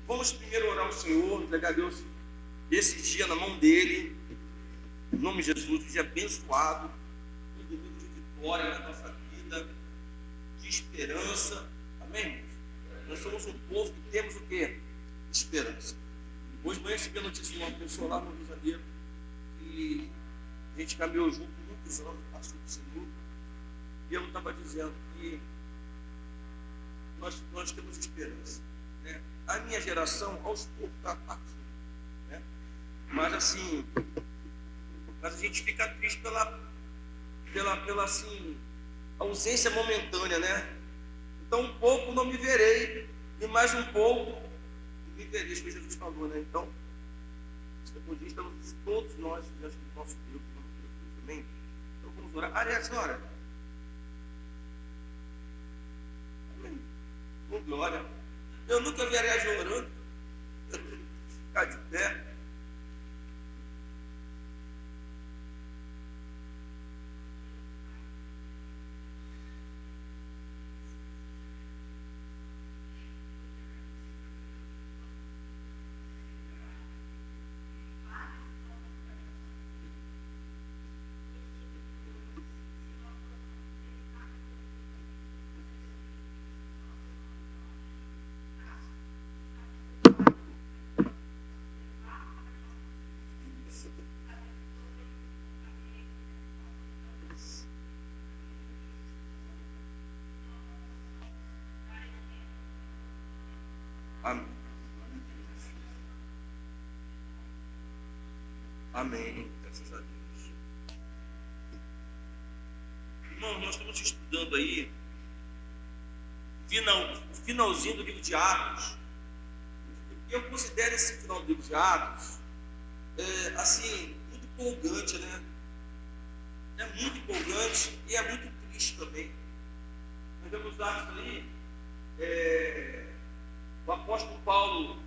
Vamos primeiro orar ao Senhor, entregar a Deus esse dia na mão dele, em nome de Jesus, um dia abençoado, um domingo de vitória na nossa vida, de esperança, amém? Nós somos um povo que temos o quê? Esperança. Hoje de manhã recebi a notícia de uma pessoa lá no Rio de Janeiro, que a gente caminhou junto muitos anos, passou do Senhor, e eu estava dizendo que nós temos esperança, né? A minha geração aos poucos está partindo, né? Mas assim, a gente fica triste pela assim, ausência momentânea, né? Então um pouco não me verei, e mais um pouco me verei, isso que Jesus falou, né? Então, depois disso, estamos todos nós diante do nosso Deus, amém? Então vamos orar. Arias, ora. Amém. Com glória. Eu nunca vi Arias orando. Ficar de pé. Amém. Amém. Graças a Deus. Irmão, nós estamos estudando aí o finalzinho do livro de Atos. Eu considero esse final do livro de Atos assim, muito empolgante, né? É muito empolgante e é muito triste também. Nós vemos Atos ali, o apóstolo Paulo,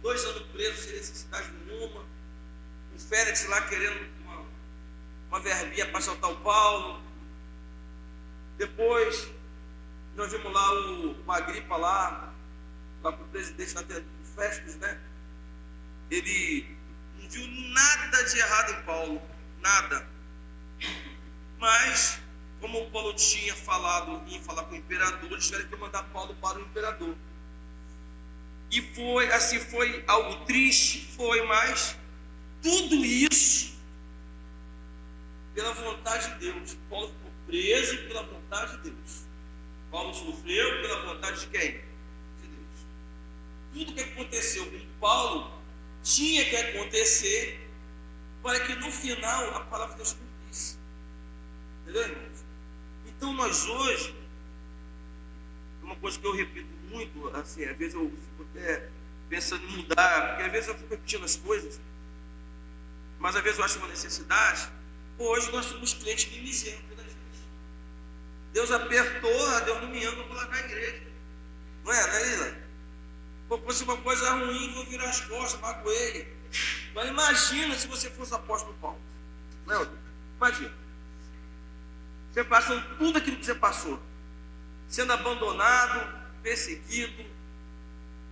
2 anos preso, sem necessidade nenhuma, o Félix lá querendo uma verbinha para soltar o Paulo. Depois, nós vimos lá o Agripa lá com o presidente do Festus, né? Ele não viu nada de errado em Paulo, nada. Mas, como o Paulo tinha falado em falar com o imperador, eles tiveram que mandar Paulo para o imperador. E foi algo triste, mas tudo isso pela vontade de Deus. Paulo ficou preso pela vontade de Deus. Paulo sofreu pela vontade de quem? De Deus. Tudo que aconteceu com Paulo tinha que acontecer para que no final a palavra de Deus cumprisse. Entendeu, irmãos? Então nós hoje, uma coisa que eu repito muito, assim, às vezes eu fico até pensando em mudar, porque às vezes eu fico repetindo as coisas, mas às vezes eu acho uma necessidade. Hoje nós somos crentes mimizentos, né, gente? Deus apertou, Deus não me ama, eu vou largar a igreja. Não é, Ila? Se fosse uma coisa ruim, vou virar as costas, magoei. Mas imagina se você fosse apóstolo Paulo. Não é, imagina. Você passando tudo aquilo que você passou, sendo abandonado, perseguido,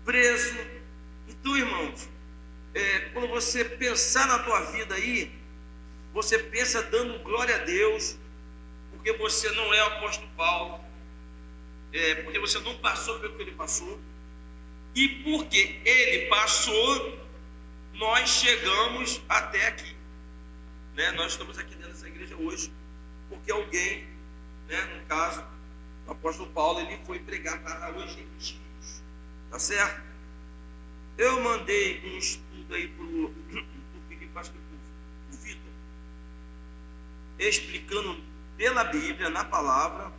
preso. Então, irmãos, quando você pensar na tua vida aí, você pensa dando glória a Deus, porque você não é o apóstolo Paulo, porque você não passou pelo que ele passou, e porque ele passou, nós chegamos até aqui, né? Nós estamos aqui dentro dessa igreja hoje, porque alguém, né, no caso, o apóstolo Paulo, ele foi pregar para os gentios, tá certo? Eu mandei um estudo aí para o Filipe, acho que o Vitor, explicando pela Bíblia, na palavra,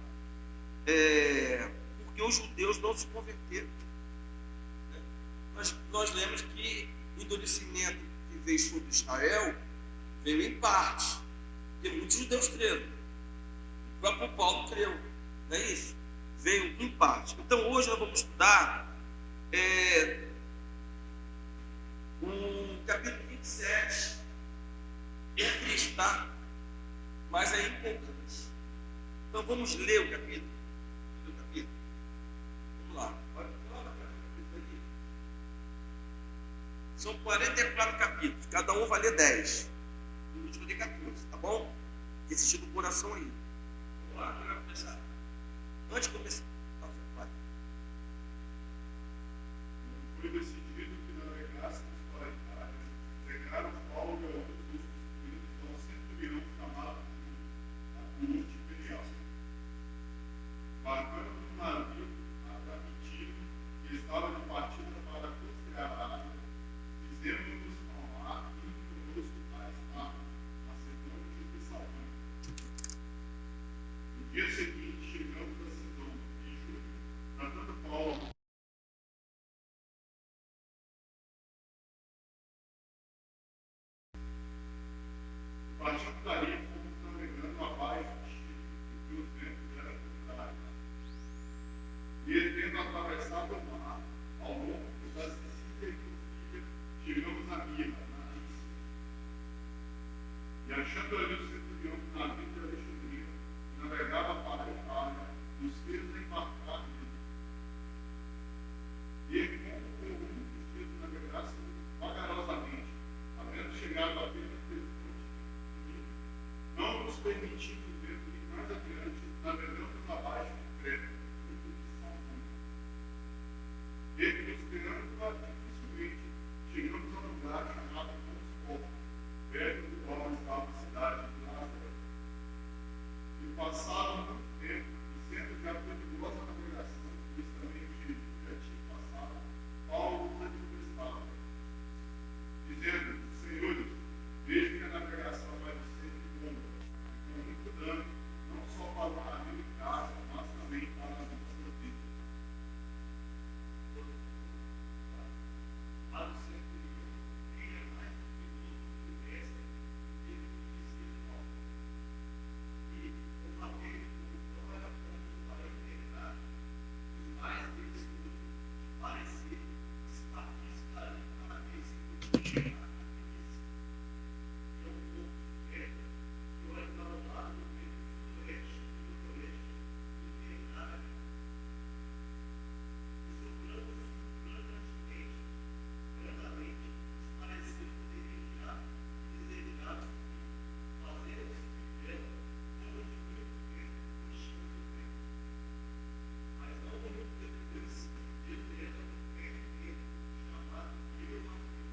porque os judeus não se converteram, né? Nós lemos que o endurecimento que veio sobre Israel veio em parte, porque muitos judeus creram, o próprio Paulo creu, não é isso? Veio em parte. Então hoje nós vamos estudar o capítulo 27, é triste, tá? Mas é importante. Então vamos ler o capítulo. Vamos lá. Olha o capítulo ali. São 44 capítulos, cada um vai ler 10. Eu vou ler 14, tá bom? Desistir do coração aí. Vamos lá, quem vai começar? Antes de começar, vai. Foi decidido que navegasse para a Itália, entregaram Paulo e outros cumpridos a um centurião chamado a corte imperial. Marcando um navio a Bitino, que estava de partida para costear a África, fizemos-nos ao mar, indo conosco a Esparta, Macedônia e Salônica. No dia seguinte, chegamos a Sidon, em julho, tratando Paulo partindo dali, fomos navegando abaixo de Chipre, porque os ventos eram contrários. E tendo atravessado o mar, ao longo da Sicília e Turquia, chegamos a Mira, na Lícia. E achando ali o centurião do navio de Alexandria, que navegava para a Itália, nos fez embarcar nele. E como por muitos dias navegassem vagarosamente, havendo chegado apenas não nos permitindo ver que mais adiante navegamos abaixo de Creta, junto de Salmão. E prosperando dificilmente, chegamos a um lugar chamado Monspó, perto do qual estava a cidade de Lázaro. E passaram muito tempo, e sendo já perigosa a navegação, justamente já tinha passado, Paulo nos admoestava, dizendo: Senhores, vejo que a navegação vai ser com muito dano, não só para o navio e casa, mas também para a nossa vida. Mas o centurião tinha mais perigoso que o mestre, ele dizia Paulo. E o navio não era pronto para integrar os mais descuidos, parecia estar disparando para ver se podia chegar a Cristo. E um pouco de pedra, que olha para o lado do oeste, internar, e soprando grandamente, parecendo desejar fazer-se viver por onde muito tempo, enchendo o tempo. Mas não muito depois, ele leva no pé dele, chamado Rio Navio,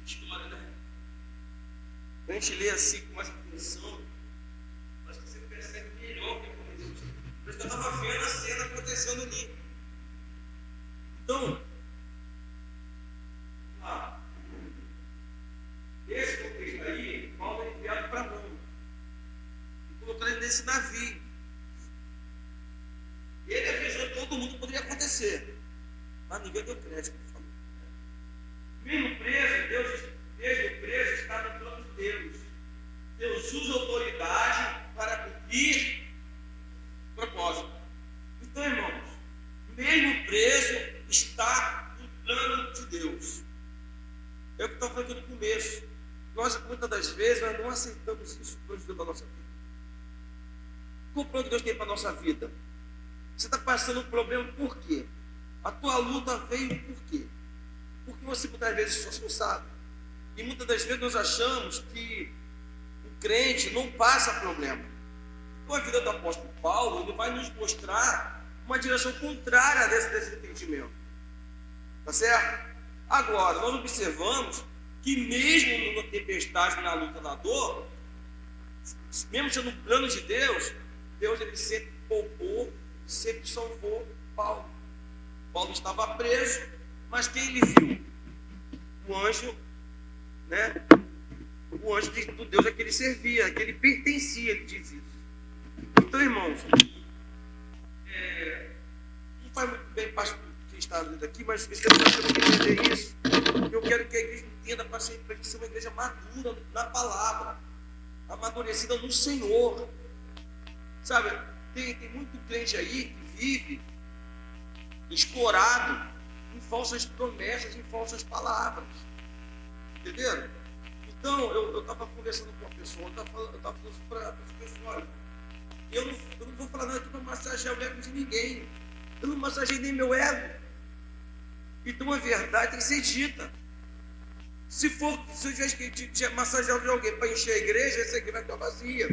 história, né? A gente lê assim com mais atenção, acho que você percebe melhor o que aconteceu. Por isso que eu estava vendo a cena acontecendo ali. Então, esse contexto aí, Paulo é enviado para Roma e colocou ele nesse navio. Ele avisou todo mundo que poderia acontecer, mas ninguém deu crédito. Mesmo preso, mesmo preso, está no plano de Deus. Deus usa autoridade para cumprir o propósito. Então, irmãos, mesmo preso, está no plano de Deus. É o que eu estava falando aqui no começo. Nós, muitas das vezes, nós não aceitamos isso, o plano de Deus para a nossa vida. Qual o plano que Deus tem para a nossa vida? Você está passando um problema por quê? A tua luta veio por quê? Porque você muitas vezes só não sabe. E muitas das vezes nós achamos que o crente não passa problema. Então a vida do apóstolo Paulo, ele vai nos mostrar uma direção contrária desse entendimento. Tá certo? Agora, nós observamos que mesmo numa tempestade, na luta, na dor, mesmo sendo um plano de Deus, Deus ele sempre poupou, sempre salvou Paulo. Paulo estava preso, mas quem ele viu? O anjo, né? O anjo do Deus a que ele servia, a que ele pertencia, ele diz isso. Então, irmãos, não faz muito bem parte do que está lendo aqui, mas nós temos que entender isso. Eu quero que a igreja entenda para ser uma igreja madura na palavra, amadurecida no Senhor. Sabe, tem muito crente aí que vive escorado em falsas promessas, em falsas palavras. Entenderam? Então, eu estava conversando com uma pessoa, eu estava falando para as pessoas, olha, eu não vou falar nada aqui para massagear o ego de ninguém. Eu não massageei nem meu ego. Então a verdade tem que ser dita. Se eu tivesse massageado de alguém para encher a igreja, essa igreja vai estar vazia.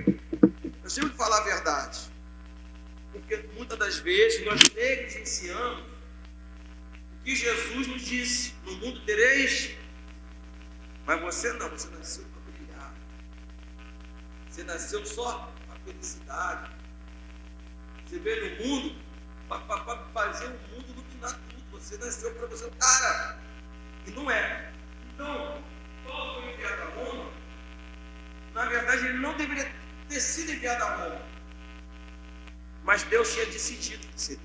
Eu sempre vou falar a verdade. Porque muitas das vezes nós negligenciamos o que Jesus nos disse: no mundo tereis, mas você não, você nasceu para brilhar. Você nasceu só para felicidade. Você veio no mundo para fazer o mundo iluminar tudo. Você nasceu para você, cara. E não é. Então, Paulo foi enviado a Roma. Na verdade, ele não deveria ter sido enviado a Roma. Mas Deus tinha decidido que seria.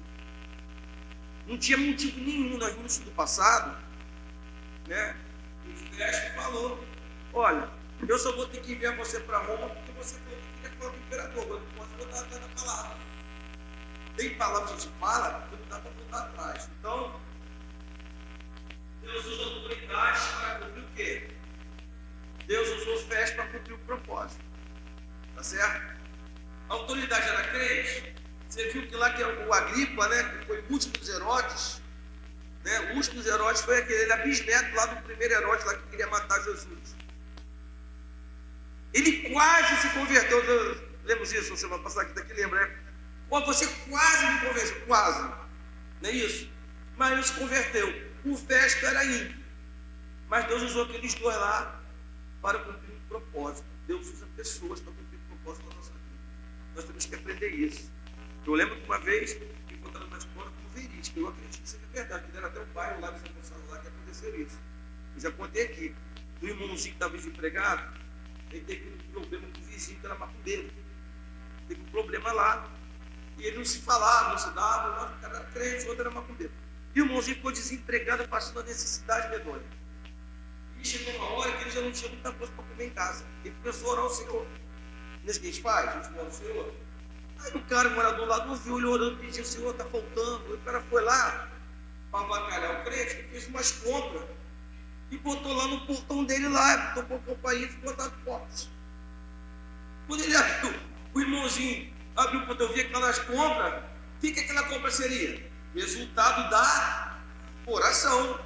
Não tinha motivo nenhum. Nós vimos do passado, né? O Crespo falou: olha, eu só vou ter que enviar você para Roma porque você falou que queria falar com o imperador. Eu não posso botar até na palavra. Tem palavra que a gente fala, não dá para voltar atrás. Então, Deus usa autoridades para cumprir o quê? Deus usou os pés para cumprir o propósito. Tá certo? A autoridade era crente. Você viu que lá que o Agripa, né, que foi o último dos Herodes, né, o último dos Herodes foi aquele, ele era bisneto lá do primeiro Herodes lá que queria matar Jesus. Ele quase se converteu. Lemos isso semana passada, daqui lembra, né? Pô, você quase me convenceu, quase. Não é isso? Mas ele se converteu. O Festo era ímpio. Mas Deus usou aqueles dois lá para cumprir um propósito. Deus usa pessoas para cumprir o propósito da nossa vida. Nós temos que aprender isso. Eu lembro que uma vez, me contaram na escola como verídico. Eu acredito que seja verdade. Que era até o bairro lá, São Gonçalo, lá que aconteceu isso. Eu já contei aqui. Do irmãozinho que estava desempregado, ele teve um problema com o vizinho que era macumbeiro. Teve um problema lá. E ele não se falava, não se dava, o cara era crente, o outro era macumbeiro. E o irmãozinho ficou desempregado, passando a necessidade medonha. E chegou uma hora que ele já não tinha muita coisa para comer em casa. Ele começou a orar ao Senhor. Nesse que a gente faz, a gente ora ao Senhor. Aí o cara, o morador lá, não viu, ele orando, pediu: Senhor, está faltando. Aí o cara foi lá para avacalhar o crente, ele fez umas compras e botou lá no portão dele lá, tocou a campainha e ficou botado portas. Quando ele abriu, o irmãozinho abriu o portão, via aquelas compras, o que aquela compra seria? Resultado da oração.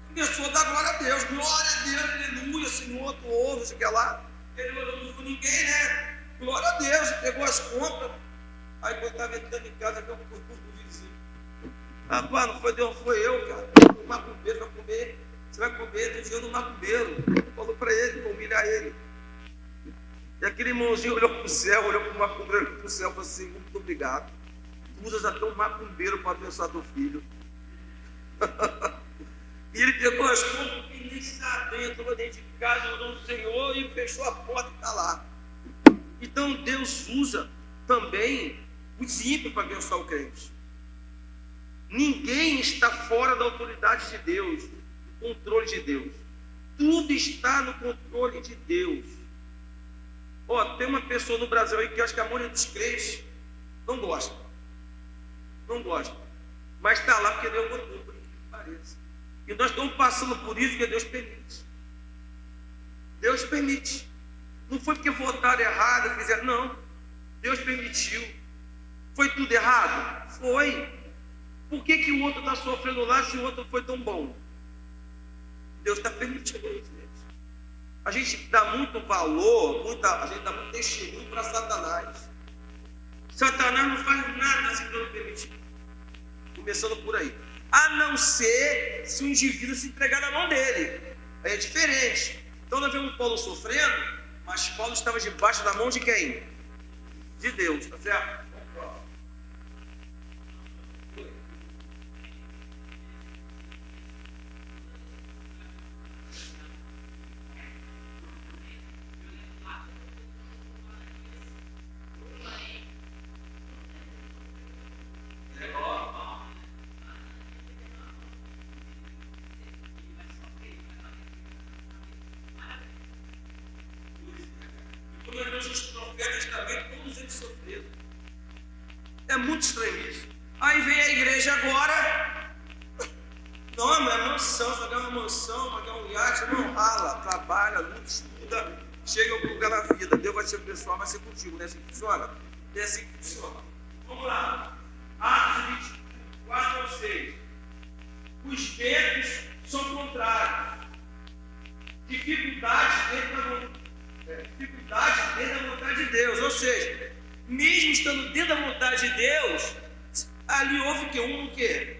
Começou a dar glória a Deus, aleluia, Senhor, tu ouve, isso que é lá. Ele não viu ninguém, né? Glória a Deus, pegou as compras. Aí quando estava entrando em casa, viu o vizinho. Rapaz, não foi Deus, foi eu, cara. O macumbeiro vai comer Você vai comer do dinheiro do macumbeiro. Falou para ele, para humilhar ele. E aquele irmãozinho olhou para o céu, olhou para o macumbeiro, olhou para o céu e falou assim: muito obrigado. Tu usas até um macumbeiro para abençoar teu filho. E ele pegou as contas que nem está dentro, lá dentro de casa, orou no Senhor e fechou a porta e está lá. Então Deus usa também os ímpios para abençoar o crente. Ninguém está fora da autoridade de Deus, do controle de Deus. Tudo está no controle de Deus. Tem uma pessoa no Brasil aí que eu acho que a maioria dos crentes não gosta. Não gosta. Mas está lá porque Deus botou, por incrível que pareça. E nós estamos passando por isso que Deus permite. Deus permite. Não foi porque votaram errado, fizeram. Não. Deus permitiu. Foi tudo errado? Foi. Por que o outro está sofrendo lá se o outro foi tão bom? Deus está permitindo isso, gente. A gente dá muito valor, a gente dá muito testemunho para Satanás. Satanás não faz nada se Deus não permitir. Começando por aí. A não ser se o indivíduo se entregar na mão dele. Aí é diferente. Então nós vemos Paulo sofrendo, mas Paulo estava debaixo da mão de quem? De Deus, tá certo? Os profetas também, todos eles sofreram. É muito estranho isso. Aí vem a igreja agora. Não, mas é mansão, vai ganhar uma mansão, vai ganhar um iate. Não, rala, trabalha, luta, estuda, chega a algum lugar na vida. Deus vai ser pessoal, vai ser contigo. Não é assim que funciona? É assim que funciona. Vamos lá. Atos 24 ao 6. Os ventos são contrários. Dificuldade dentro da vontade de Deus, ou seja, mesmo estando dentro da vontade de Deus, ali houve o quê?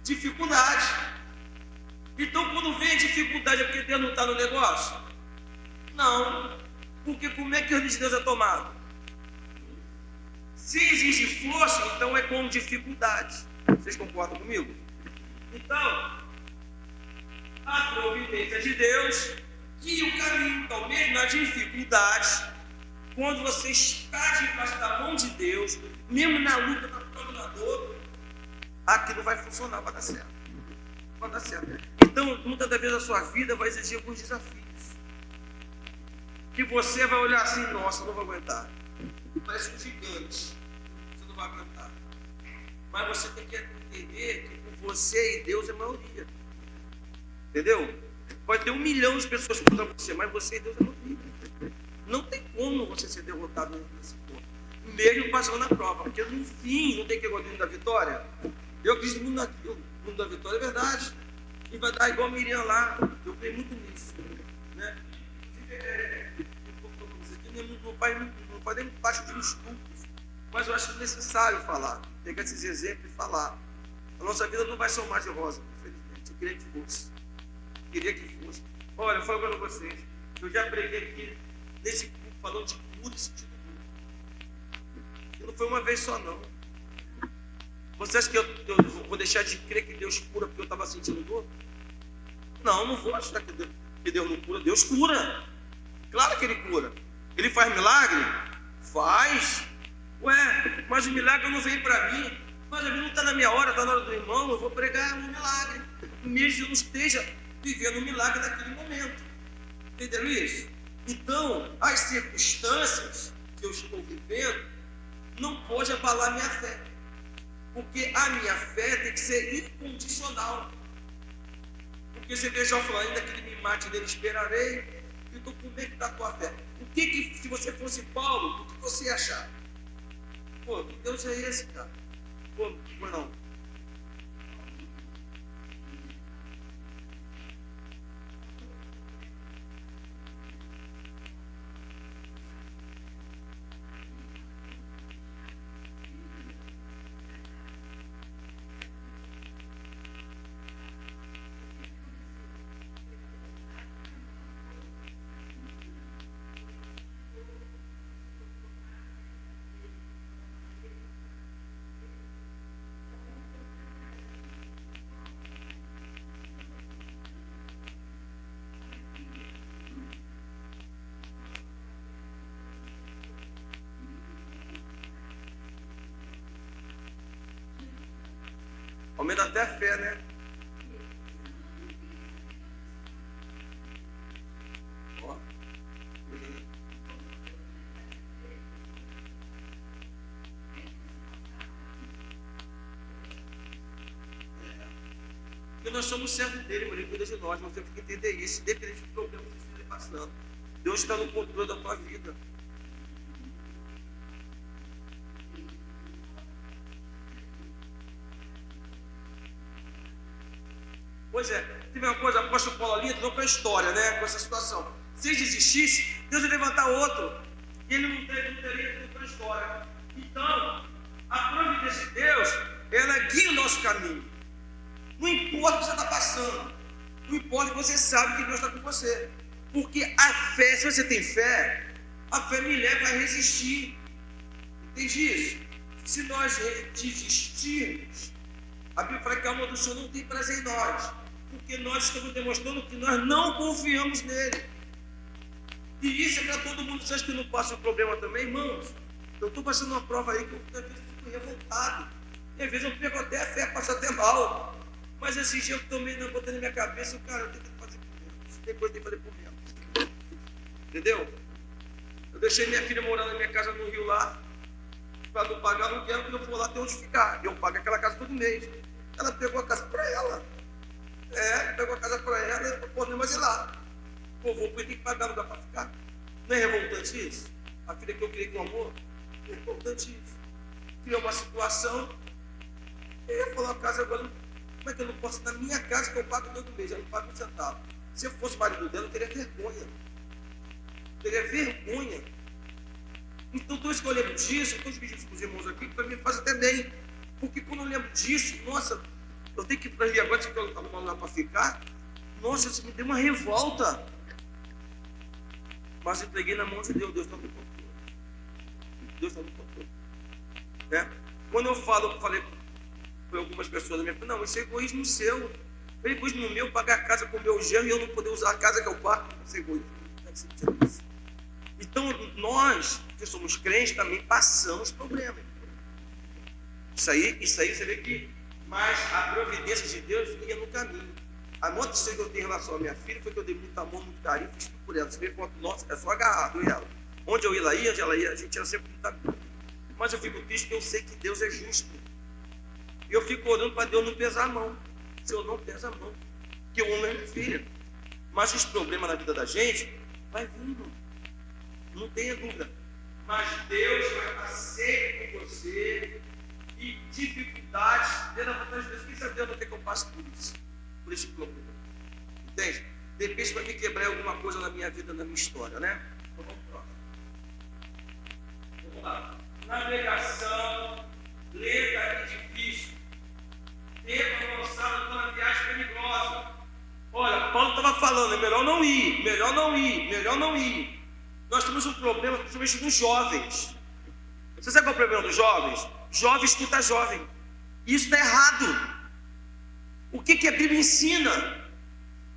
Dificuldade. Então, quando vem a dificuldade, é porque Deus não está no negócio? Não, porque como é que o reino de Deus é tomado? Se existe força, então é com dificuldade. Vocês concordam comigo? Então, a providência de Deus que o caminho, então, mesmo na dificuldade, quando você está debaixo da mão de Deus, mesmo na luta, na prova da dor, aquilo vai funcionar, vai dar certo. Vai dar certo. Então, muitas das vezes a sua vida vai exigir alguns desafios. Que você vai olhar assim, nossa, não vou aguentar. Parece um gigante. Você não vai aguentar. Mas você tem que entender que com você e Deus é maioria. Entendeu? Pode ter 1 milhão de pessoas contra você, mas você e Deus é maioria. Não tem como você ser derrotado nesse ponto. Mesmo passando na prova. Porque no fim, não tem que gostar da vitória. Eu acredito muito naquilo. O mundo da vitória é verdade. E vai dar igual a Miriam lá. Eu creio muito nisso. Né? Não faz nem parte de um estudo. Mas eu acho necessário falar. Pegar esses exemplos e falar. A nossa vida não vai ser um mar de rosa, infelizmente. Eu queria que fosse. Olha, eu falo para vocês. Eu já preguei aqui nesse grupo falando de cura e sentido dor. E não foi uma vez só, não. Você acha que eu vou deixar de crer que Deus cura porque eu estava sentindo dor? Não vou achar que Deus não cura. Deus cura. Claro que Ele cura. Ele faz milagre? Faz. Ué, mas o milagre não veio para mim. Mas a vida não está na minha hora, está na hora do irmão. Eu vou pregar um milagre. Mesmo que eu não esteja vivendo um milagre naquele momento. Entenderam isso? Então, as circunstâncias que eu estou vivendo não pode abalar minha fé. Porque a minha fé tem que ser incondicional. Porque você vê Jó falando, ainda que ele me mate, nele esperarei. Então, como é que está a tua fé? Se você fosse Paulo, o que você ia achar? Pô, que Deus é esse, cara? Pô, não. Aumenta até a fé, né? Ó. Porque nós somos servos dele, mas ele cuida de nós. Nós temos que entender isso, independente do problema que você esteja passando. Deus está no controle da tua vida. Pois é, teve uma coisa, o apóstolo Paulo ali entrou para a história, né? Com essa situação. Se ele desistisse, Deus ia levantar outro. E ele não teria entrado para a história. Então, a providência de Deus, ela guia o nosso caminho. Não importa o que você está passando. Não importa que você sabe que Deus está com você. Porque a fé, se você tem fé, a fé me leva a resistir. Entende isso? Se nós desistirmos, a Bíblia fala que a alma do Senhor não tem prazer em nós. Porque nós estamos demonstrando que nós não confiamos nele. E isso é para todo mundo. Você acha que eu não passo um problema também, irmãos? Eu estou passando uma prova aí que eu às vezes fico revoltado. E às vezes eu pego até a fé, passo até mal. Mas esse dia eu tomei, botei na minha cabeça, cara, eu tenho que fazer por menos. Depois eu tenho que fazer por menos. Entendeu? Eu deixei minha filha morar na minha casa no Rio lá, para não pagar aluguel, quando eu for lá ter onde ficar. Eu pago aquela casa todo mês. Ela pegou a casa para ela. Pegou a casa para ela, eu não posso nem mais ir lá. Pô, vou ter que pagar lugar para ficar. Não é revoltante isso? A filha que eu criei com amor? É revoltante isso. Criou uma situação, e falou a casa agora, como é que eu não posso ir na minha casa que eu pago todo mês? Eu não pago um centavo. Se eu fosse marido dela, eu teria vergonha. Então, toda vez que eu lembro disso, eu estou dividindo com os irmãos aqui, que para mim faz até bem. Porque quando eu lembro disso, nossa, eu tenho que ir para ali agora, se eu estava lá para ficar, nossa, isso me deu uma revolta. Mas eu entreguei na mão de Deus, Deus está no controle. Deus está no controle. Né? Quando eu falei para algumas pessoas da minha família, não, isso é egoísmo seu. É egoísmo meu, pagar a casa com o meu genro e eu não poder usar a casa que eu pago. Isso é egoísmo. Então, nós, que somos crentes, também passamos problemas. Isso aí você vê que, mas a providência de Deus vinha no caminho. A notícia que eu tenho em relação à minha filha foi que eu dei muito amor, muito carinho, fiz tudo por ela. Você vê quanto, nossa, é só agarrado ela. Onde eu ia, onde ela ia, a gente era sempre muito amigo. Mas eu fico triste porque eu sei que Deus é justo. E eu fico orando para Deus não pesar a mão. Se eu não peso a mão, que eu amo a minha filha. Mas os problemas na vida da gente vai vindo. Não tenha dúvida. Mas Deus vai estar sempre com você. E dificuldades, dentro da vontade de Deus, quem sabe Deus não quer que eu passe por isso, por esse problema. Entende? De repente vai me quebrar alguma coisa na minha vida, na minha história, né? Então vamos próximo. Vamos lá. Navegação lenta e difícil. Tempo avançado por uma viagem perigosa. Olha, Paulo estava falando, é melhor não ir, melhor não ir, melhor não ir. Nós temos um problema, principalmente dos jovens. Você sabe qual é o problema dos jovens? Jovem escuta jovem. Isso está errado. O que a Bíblia ensina?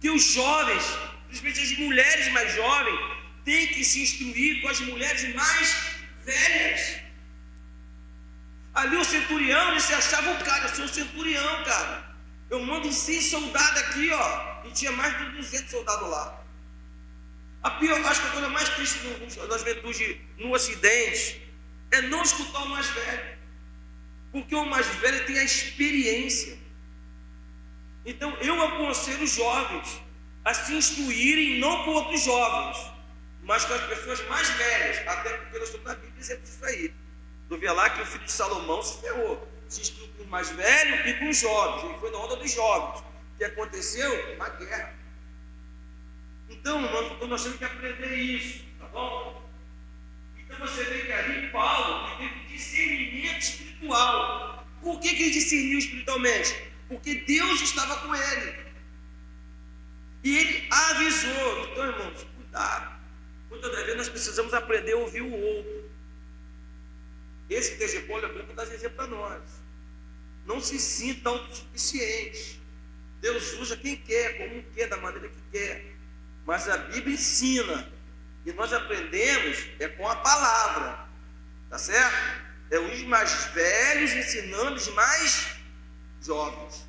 Que os jovens, principalmente as mulheres mais jovens, têm que se instruir com as mulheres mais velhas. Ali o centurião, ele se achava o cara, eu sou o centurião, cara. Eu mando 100 soldados aqui, ó. E tinha mais de 200 soldados lá. Acho que a coisa mais triste na juventude no Ocidente é não escutar o mais velho. Porque o mais velho tem a experiência. Então eu aconselho os jovens a se instruírem não com outros jovens, mas com as pessoas mais velhas. Até porque nós estamos na Bíblia exemplo disso aí. Tu vê lá que o filho de Salomão se ferrou. Se instruiu com o mais velho e com os jovens. Ele foi na onda dos jovens. O que aconteceu? Uma guerra. Então, nós temos que aprender isso, tá bom? Então você vê que ali Paulo teve discernimento espiritual. Por que ele discerniu espiritualmente? Porque Deus estava com ele. E ele avisou. Então, irmãos, cuidado. Muitas das vezes nós precisamos aprender a ouvir o outro. Esse TG Paulo é bom para dar exemplo para nós. Não se sinta autossuficiente. Deus usa quem quer, como quer, da maneira que quer. Mas a Bíblia ensina. E nós aprendemos com a palavra. Tá certo? É os mais velhos ensinando os mais jovens.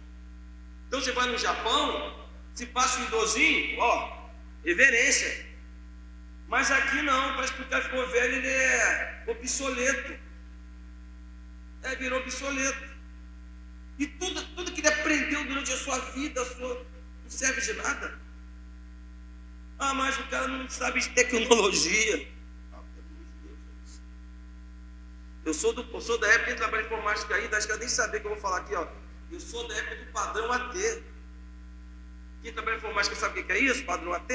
Então você vai no Japão, se passa um idosinho, reverência. Mas aqui não, parece que o cara ficou velho, ele é obsoleto. Virou obsoleto. E tudo que ele aprendeu durante a sua vida, não serve de nada. Mas o cara não sabe de tecnologia. Eu sou da época que trabalha em informática ainda, acho que eu nem saber o que eu vou falar aqui, Eu sou da época do padrão AT. Quem trabalha em informática sabe o que é isso? Padrão AT?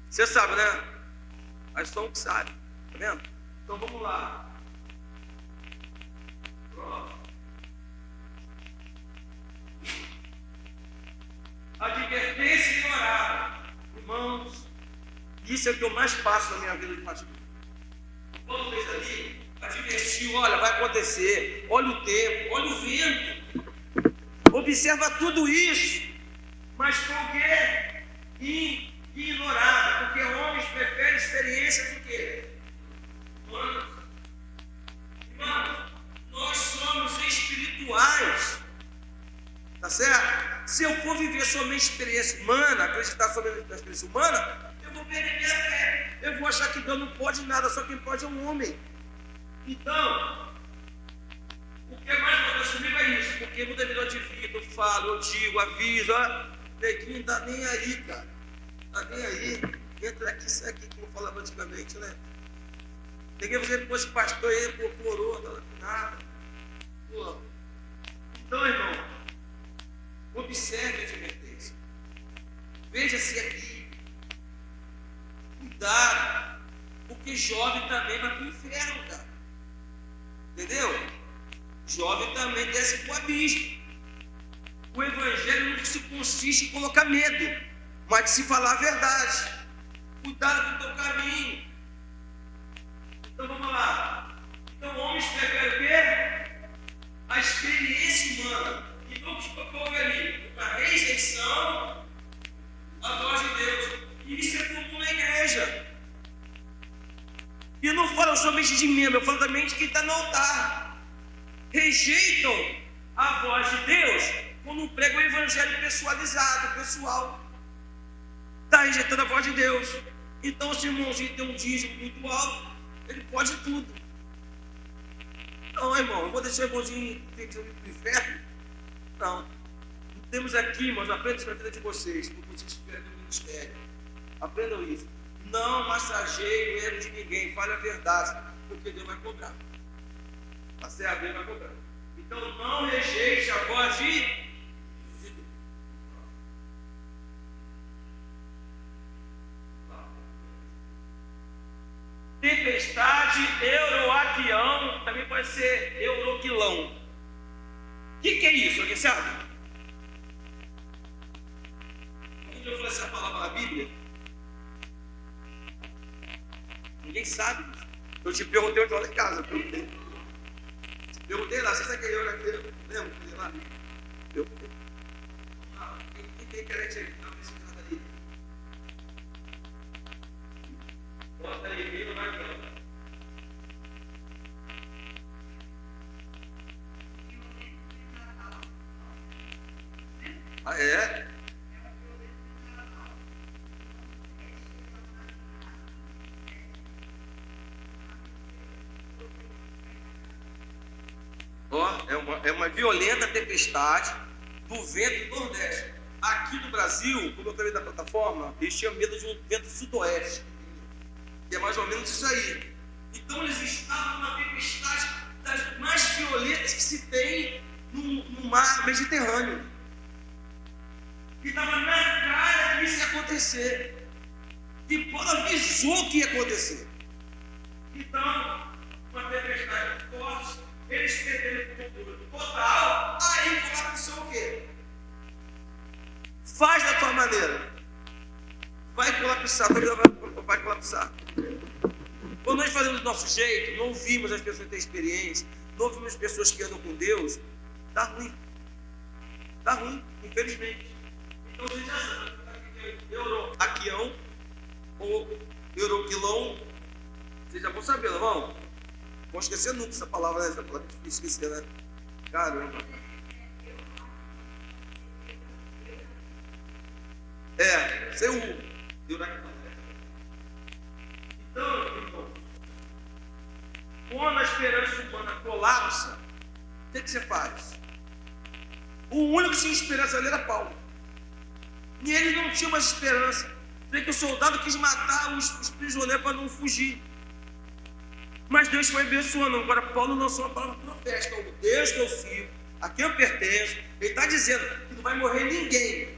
Você sabe, né? Mas só um que sabe, tá vendo? Então vamos lá. Pronto. Advertência ignorada. Irmãos, isso é o que eu mais passo na minha vida de pastor. Quando fez ali, advertiu, olha, vai acontecer, olha o tempo, olha o vento, observa tudo isso, mas por que ignorado? Porque homens preferem experiências do que? Humanas. Irmãos, nós somos espirituais, tá certo? Se eu for viver somente experiência humana, acreditar somente na experiência humana, eu vou perder minha fé. Eu vou achar que Deus não pode nada, só quem pode é um homem. Então, o que mais acontece comigo é isso, porque no devido de vida eu falo, eu digo, aviso, neguinho não tá nem aí, cara. Tá nem aí. Entra aqui, sai aqui, como eu falava antigamente, né? Peguei você depois pastor aí, coroa, tá nada. Pô. Então, irmão, observe a advertência. Veja-se aqui. Cuidado, porque jovem também vai para o inferno, cara. Entendeu? Jovem também desce para o abismo. O evangelho não se consiste em colocar medo, mas de se falar a verdade. Cuidado com o teu caminho. Então vamos lá. Então homens preferem o quê? A experiência humana. Então o que houve ali? A rejeição à voz de Deus. E isso é comum na igreja. E eu não falo somente de membro, eu falo também de quem está no altar. Rejeitam a voz de Deus quando pregam o evangelho pessoalizado, pessoal. Está rejeitando a voz de Deus. Então, se o irmãozinho tem um dízimo muito alto, ele pode tudo. Não, irmão, eu vou deixar o irmãozinho ir para o inferno? Não. Não temos aqui, irmãos, aprendam isso na vida de vocês, porque vocês estiverem no ministério. Aprendam isso. Não massageie o erro de ninguém. Fale a verdade, porque Deus vai cobrar. Tá certo? Deus vai cobrar. Então não rejeite a voz de Deus. Tempestade, euroaquião, também pode ser euroquilão. O que é isso? Alguém sabe? Onde eu falei essa palavra na Bíblia? Ninguém sabe. Eu te perguntei onde lá em casa. Perguntei lá, você sabe que eu aqui? Lembra? Perguntei lá. Perguntei. Quem tem crente aí? Não, esse cara ali. Bota aí, vira na cama. Ah, é? É uma violenta tempestade do vento do Nordeste. Aqui no Brasil, como eu falei da plataforma, eles tinham medo de um vento sudoeste, que é mais ou menos isso aí. Então eles estavam numa tempestade das mais violentas que se tem no mar Mediterrâneo. E estava na cara que isso ia acontecer. E Paulo avisou que ia acontecer. Então, uma tempestade forte, eles perderam o controle total. Aí colapsou o quê? Faz da tua maneira. Vai colapsar, vai colapsar. Quando nós fazemos do nosso jeito, não ouvimos as pessoas que têm experiência, não ouvimos as pessoas que andam com Deus, está ruim. Está ruim, infelizmente. Então você já sabe, euroaquião ou euroquilão, vocês já vão saber, não vão? Não vão esquecer nunca essa palavra, né? Essa palavra é difícil esquecer, né? Caramba. C-U. Então, irmão, quando a esperança humana colapsa, o que você faz? O único que tinha esperança ali era Paulo. E ele não tinha mais esperança. Porque o soldado quis matar os prisioneiros para não fugir. Mas Deus foi abençoando. Agora Paulo lançou uma palavra profética. O Deus que eu sirvo, a quem eu pertenço, ele está dizendo que não vai morrer ninguém.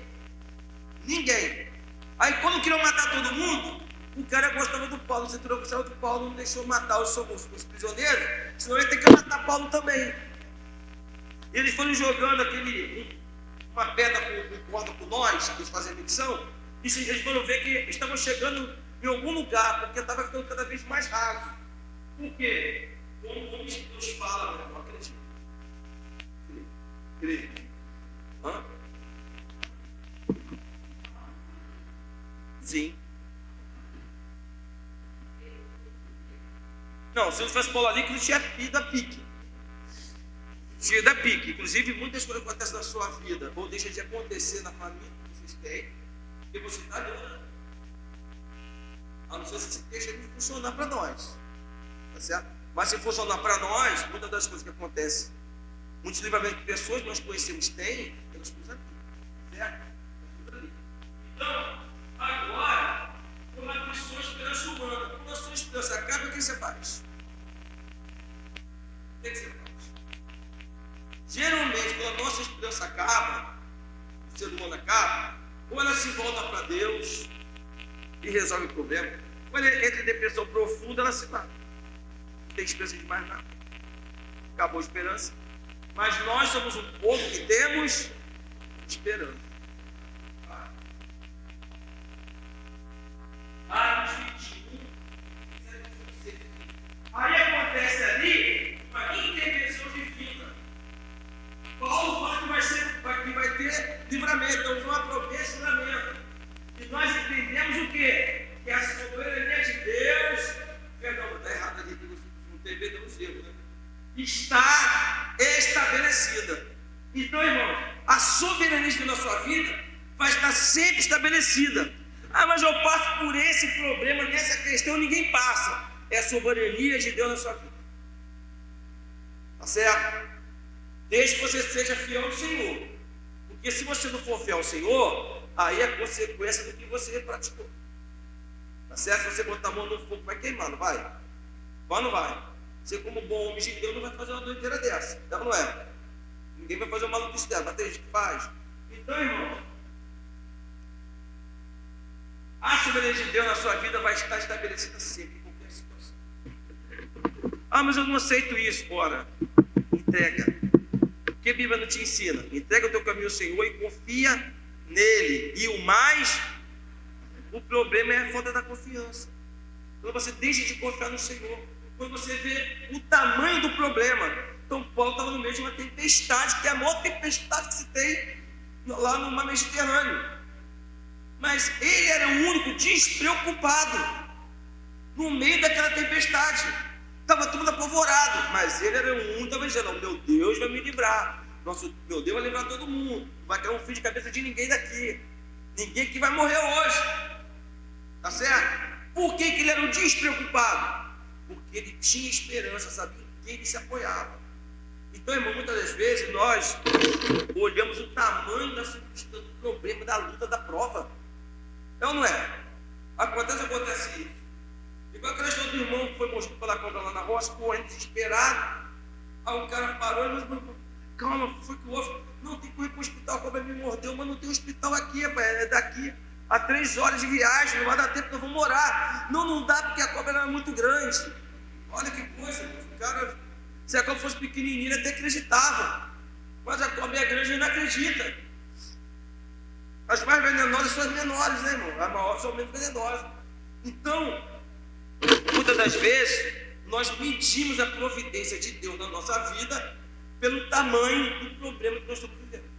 Ninguém. Aí quando queriam matar todo mundo, o cara gostava do Paulo. Você tirou o do Paulo, não deixou matar os prisioneiros, senão ele tem que matar Paulo também. Eles foram jogando uma pedra com corda com nós, que eles fazem missão, e eles foram ver que estavam chegando em algum lugar, porque estava ficando cada vez mais raso. Por quê? Como Deus fala, né? Não acredito. Crê. Hã? Sim. Não, se não tivesse Paulo ali, que não tinha ido a pique. Tinha da pique. Inclusive, muitas coisas acontecem na sua vida, ou deixam de acontecer na família que vocês têm, porque você está orando. A não ser se esse texto não funcionar para nós. Tá certo? Mas se funcionar para nós, muitas das coisas que acontecem, muitos livramentos que pessoas que nós conhecemos têm, elas estão aqui. Certo? Então, agora, quando a sua esperança humana, quando a sua esperança acaba, o que você faz? O que você faz? Geralmente, quando a nossa esperança acaba, o ser humano acaba, ou ela se volta para Deus e resolve o problema, ou ela entra em depressão profunda, ela se mata. Não tem esperança de mais nada. Acabou a esperança. Mas nós somos um povo que temos esperança. Atos 21, aí acontece ali uma intervenção divina. Paulo fala que vai ter livramento, então vão aproveitar esse livramento. E nós entendemos o quê? Que a soberania de Deus, perdão, está errado ali, não teve Deus erro, né? Está estabelecida. Então, irmão, a soberania de Deus na sua vida vai estar sempre estabelecida. Ah, mas eu passo por esse problema, nessa questão, ninguém passa. É a soberania de Deus na sua vida. Tá certo? Desde que você seja fiel ao Senhor. Porque se você não for fiel ao Senhor, aí é consequência do que você praticou. Tá certo? Se você botar a mão no fogo, vai queimar, não vai? Vai ou não vai? Você, como bom homem de Deus, não vai fazer uma doideira dessa. Então não é? Ninguém vai fazer uma maluquice dela, mas tem gente que faz. Então, irmão, a soberania de Deus na sua vida vai estar estabelecida sempre, em qualquer situação. Ah, mas eu não aceito isso. Ora, entrega. Porque a Bíblia não te ensina? Entrega o teu caminho ao Senhor e confia nele. E o problema é a falta da confiança. Quando você deixa de confiar no Senhor, quando você vê o tamanho do problema. Então Paulo estava no meio de uma tempestade, que é a maior tempestade que se tem lá no mar Mediterrâneo. Mas ele era o único despreocupado no meio daquela tempestade. Estava todo mundo apavorado, mas ele era o único que estava dizendo: oh, meu Deus vai me livrar. Meu Deus vai livrar todo mundo. Não vai cair um fio de cabeça de ninguém daqui. Ninguém que vai morrer hoje. Tá certo? Por que ele era um despreocupado? Porque ele tinha esperança, sabia em quem ele se apoiava. Então, irmão, muitas das vezes nós olhamos o tamanho da circunstância, do problema, da luta, da prova. É ou não é? Acontece isso. Igual aquela história do irmão que foi mordido pela cobra lá na roça, correndo desesperado. Aí o cara parou e falou: calma, foi que houve? Não, tem que correr para o hospital, a cobra me mordeu, mas não tem hospital aqui, é daqui a 3 horas de viagem, não vai dar tempo que eu vou morar. Não dá porque a cobra era muito grande. Olha que coisa, o cara, se a cobra fosse pequenininha, ele até acreditava. Mas a cobra é grande e não acredita. As mais venenosas são as menores, né, irmão? As maiores são menos venenosas. Então, muitas das vezes, nós medimos a providência de Deus na nossa vida pelo tamanho do problema que nós estamos vivendo.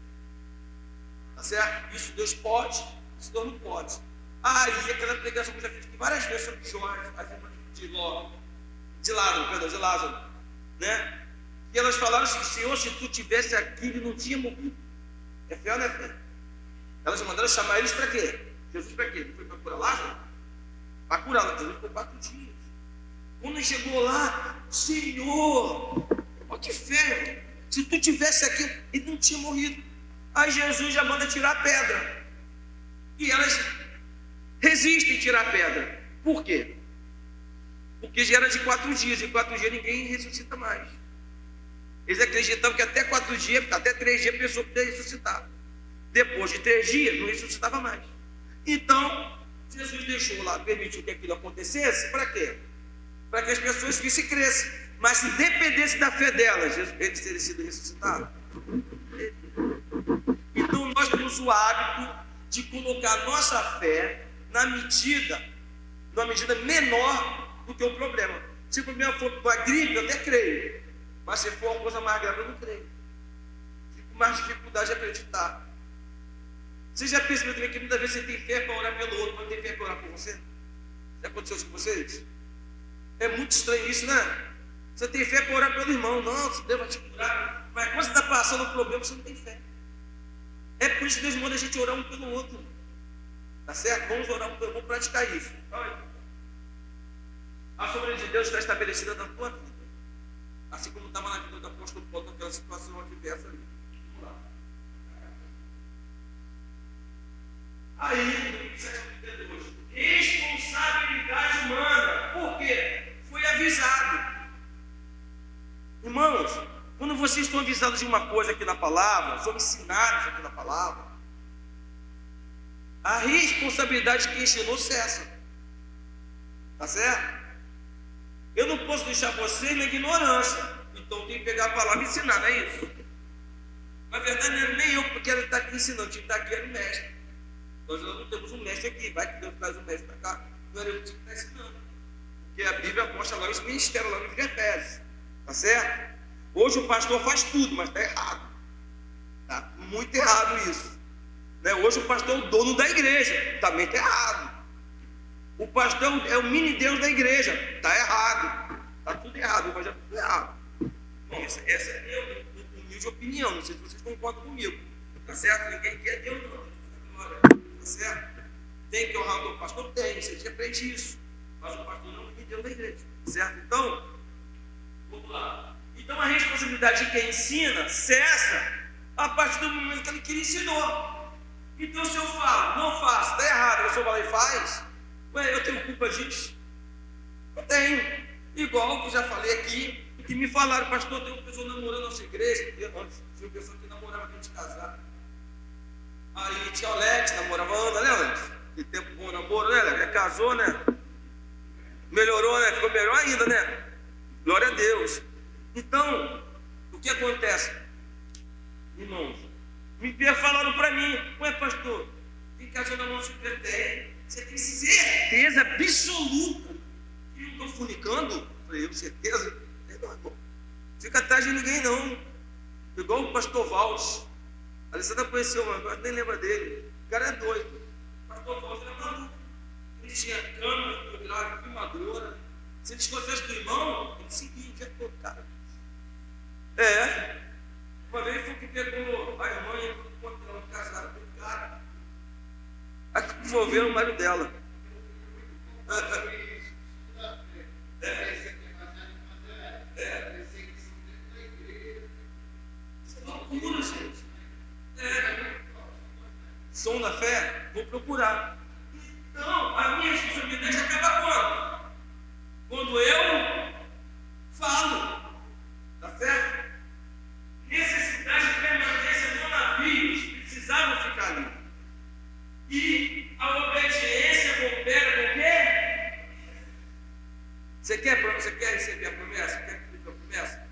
Tá certo? Isso Deus pode, isso Deus não pode. Aí, aquela pregação que eu já fiz aqui várias vezes sobre Jó, as irmãs de Lázaro, né? E elas elas falaram assim: Senhor, se tu tivesse aqui, ele não tinha morrido. É fé ou não é fé? Elas mandaram chamar eles para quê? Jesus para quê? Não foi para curar Lázaro? Para curar, Jesus ficou 4 dias. Quando ele chegou lá, Senhor, olha que fé, irmão. Se tu tivesse aqui, ele não tinha morrido. Aí Jesus já manda tirar a pedra. E elas resistem a tirar a pedra. Por quê? Porque já era de 4 dias. E 4 dias ninguém ressuscita mais. Eles acreditavam que até 4 dias, até 3 dias a pessoa podia ressuscitar. Depois de 3 dias, não ressuscitava mais. Então, Jesus deixou lá, permitiu que aquilo acontecesse. Para quê? Para que as pessoas vissem e crescem. Mas se dependesse da fé delas, eles teriam sido ressuscitados. Então nós temos o hábito de colocar a nossa fé na medida menor do que o problema. Se o problema for uma gripe, eu até creio. Mas se for uma coisa mais grave, eu não creio. Fico com mais dificuldade de acreditar. Você já percebeu também que muitas vezes você tem fé para orar pelo outro, mas não tem fé para orar por você? Já aconteceu isso com vocês? É muito estranho isso, né? Você tem fé para orar pelo irmão, não, Deus vai te curar. Mas quando você está passando um problema, você não tem fé. É por isso que Deus manda a gente orar um pelo outro. Tá certo? Vamos orar um pelo outro, vamos praticar isso. A soberania de Deus está estabelecida na tua vida. Assim como estava na vida do apóstolo Paulo, naquela situação adversa ali. Vamos lá. Aí, 7:32. Responsabilidade humana. Por quê? Foi avisado. Irmãos, quando vocês estão avisados de uma coisa aqui na palavra, são ensinados aqui na palavra, a responsabilidade de quem ensinou cessa. Tá certo? Eu não posso deixar vocês na ignorância. Então tem que pegar a palavra e ensinar, não é isso? Na verdade, não é nem eu que quero estar aqui ensinando, tinha que estar aqui era o mestre. Nós não temos um mestre aqui, vai que Deus traz um mestre para cá. Não era eu que tinha que estar ensinando. Porque a Bíblia mostra lá os ministérios, lá no livro de Efésios. Tá certo? Hoje o pastor faz tudo, mas está errado. Está muito errado isso. Né? Hoje o pastor é o dono da igreja, também está errado. O pastor é o mini Deus da igreja, está errado. Está tudo errado, mas é tudo errado. Bom, essa é a minha humilde opinião, não sei se vocês concordam comigo. Tá certo? Ninguém quer Deus não. Tá certo? Tem que honrar o pastor? Tem, você aprende isso. Mas o pastor não é o mini Deus da igreja. Certo? Então, vamos lá. Então a responsabilidade de quem ensina cessa a partir do momento que ele ensinou. Então se eu falo, não faço, está errado, você vai lá e faz, ué, eu tenho culpa disso? Eu tenho. Igual que eu já falei aqui, que me falaram, pastor, tem uma pessoa namorando na nossa igreja, antes tinha uma pessoa que namorava antes de casar. Aí tinha o Alex, namorava a Ana, né, Alex? Que tempo bom namoro, né, Alex? Casou, né? Melhorou, né? Ficou melhor ainda, né? Glória a Deus. Então, o que acontece? Irmãos, me falaram para mim, ué, pastor, tem casou na nossa igreja? Você tem certeza absoluta que eu estou funicando? Eu falei, eu, certeza? Não, irmão. Fica atrás de ninguém, não. Igual o pastor Valdes. A Alessandra conheceu, mas nem lembra dele. O cara é doido. O pastor Valdes era maluco. Ele tinha câmera, fotográfica, filmadora. Se ele desconfiasse do irmão, ele seguia o dia todo, cara. É. Uma vez foi que pegou a irmã e encontrou ela casada com o cara. Aí envolveram o marido dela. Isso é loucura, gente. Som da fé? Vou procurar. Então, a minha responsabilidade acaba quando? Quando eu falo. Tá certo? Necessidade de permanência no navio, precisavam ficar ali. E a obediência coopera com o quê? Você quer receber a promessa? Quer cumprir a promessa?